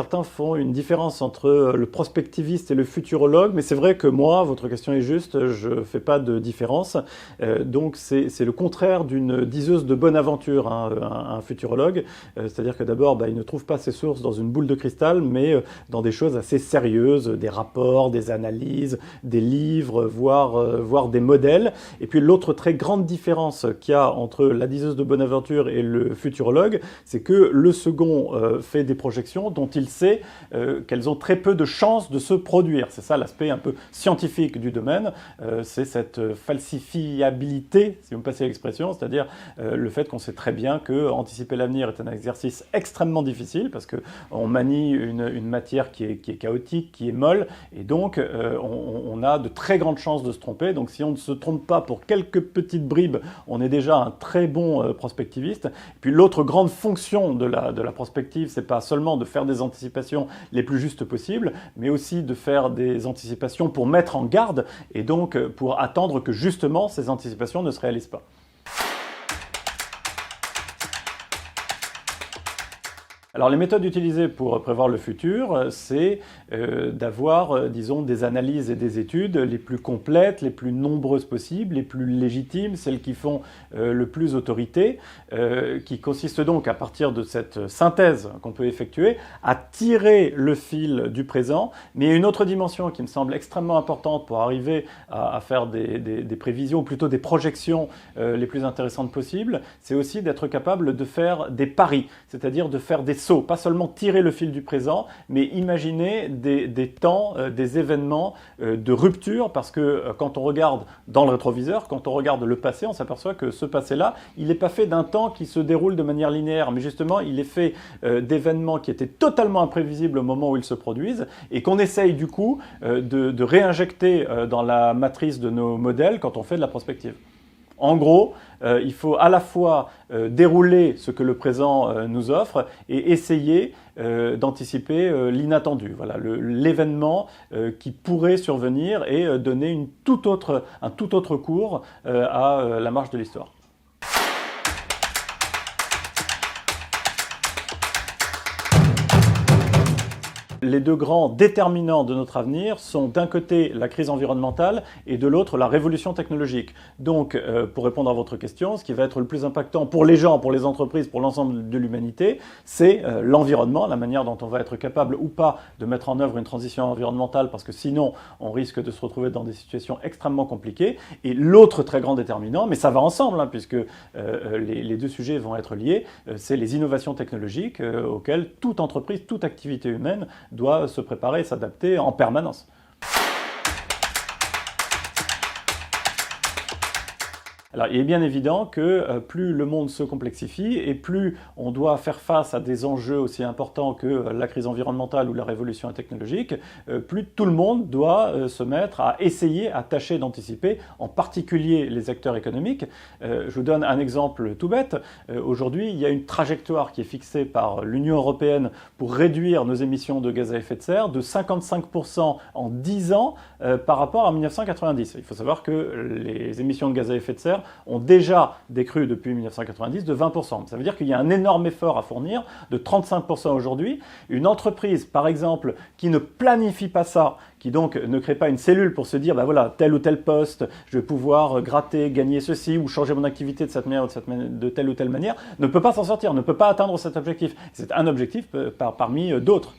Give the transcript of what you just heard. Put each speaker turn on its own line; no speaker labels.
certains font une différence entre le prospectiviste et le futurologue, mais c'est vrai que moi, votre question est juste, je ne fais pas de différence. Donc c'est le contraire d'une diseuse de bonne aventure, hein, un futurologue. C'est-à-dire que d'abord, il ne trouve pas ses sources dans une boule de cristal, mais dans des choses assez sérieuses, des rapports, des analyses, des livres, voire des modèles. Et puis l'autre très grande différence qu'il y a entre la diseuse de bonne aventure et le futurologue, c'est que le second fait des projections dont il sait qu'elles ont très peu de chances de se produire. C'est ça l'aspect un peu scientifique du domaine, c'est cette falsifiabilité, si vous me passez l'expression, c'est-à-dire le fait qu'on sait très bien que anticiper l'avenir est un exercice extrêmement difficile parce qu'on manie une matière qui est chaotique, qui est molle, et donc on a de très grandes chances de se tromper. Donc si on ne se trompe pas pour quelques petites bribes, on est déjà un très bon prospectiviste. Et puis l'autre grande fonction de la prospective, c'est pas seulement de faire des anticipations les plus justes possibles, mais aussi de faire des anticipations pour mettre en garde et donc pour attendre que justement ces anticipations ne se réalisent pas. Alors les méthodes utilisées pour prévoir le futur, c'est d'avoir, disons, des analyses et des études les plus complètes, les plus nombreuses possibles, les plus légitimes, celles qui font le plus autorité, qui consistent donc, à partir de cette synthèse qu'on peut effectuer, à tirer le fil du présent. Mais il y a une autre dimension qui me semble extrêmement importante pour arriver à faire des prévisions, ou plutôt des projections les plus intéressantes possibles, c'est aussi d'être capable de faire des paris, c'est-à-dire de faire des sauts, pas seulement tirer le fil du présent, mais imaginer des temps, des événements de rupture, parce que quand on regarde dans le rétroviseur, quand on regarde le passé, on s'aperçoit que ce passé-là, il n'est pas fait d'un temps qui se déroule de manière linéaire, mais justement, il est fait d'événements qui étaient totalement imprévisibles au moment où ils se produisent, et qu'on essaye du coup de réinjecter dans la matrice de nos modèles quand on fait de la prospective. En gros, il faut à la fois dérouler ce que le présent nous offre et essayer d'anticiper l'inattendu, voilà, l'événement qui pourrait survenir et donner un tout autre cours à la marche de l'histoire. Les deux grands déterminants de notre avenir sont d'un côté la crise environnementale et de l'autre la révolution technologique. Donc, pour répondre à votre question, ce qui va être le plus impactant pour les gens, pour les entreprises, pour l'ensemble de l'humanité, c'est l'environnement, la manière dont on va être capable ou pas de mettre en œuvre une transition environnementale, parce que sinon on risque de se retrouver dans des situations extrêmement compliquées. Et l'autre très grand déterminant, mais ça va ensemble, hein, puisque les deux sujets vont être liés, c'est les innovations technologiques auxquelles toute entreprise, toute activité humaine doit se préparer et s'adapter en permanence. Alors, il est bien évident que plus le monde se complexifie et plus on doit faire face à des enjeux aussi importants que la crise environnementale ou la révolution technologique, plus tout le monde doit se mettre à essayer, à tâcher d'anticiper, en particulier les acteurs économiques. Je vous donne un exemple tout bête. Aujourd'hui, il y a une trajectoire qui est fixée par l'Union européenne pour réduire nos émissions de gaz à effet de serre de 55% en 10 ans par rapport à 1990. Il faut savoir que les émissions de gaz à effet de serre ont déjà décru depuis 1990 de 20%. Ça veut dire qu'il y a un énorme effort à fournir de 35% aujourd'hui. Une entreprise, par exemple, qui ne planifie pas ça, qui donc ne crée pas une cellule pour se dire, voilà, tel ou tel poste, je vais pouvoir gratter, gagner ceci, ou changer mon activité de cette manière ou de telle ou telle manière, ne peut pas s'en sortir, ne peut pas atteindre cet objectif. C'est un objectif parmi d'autres.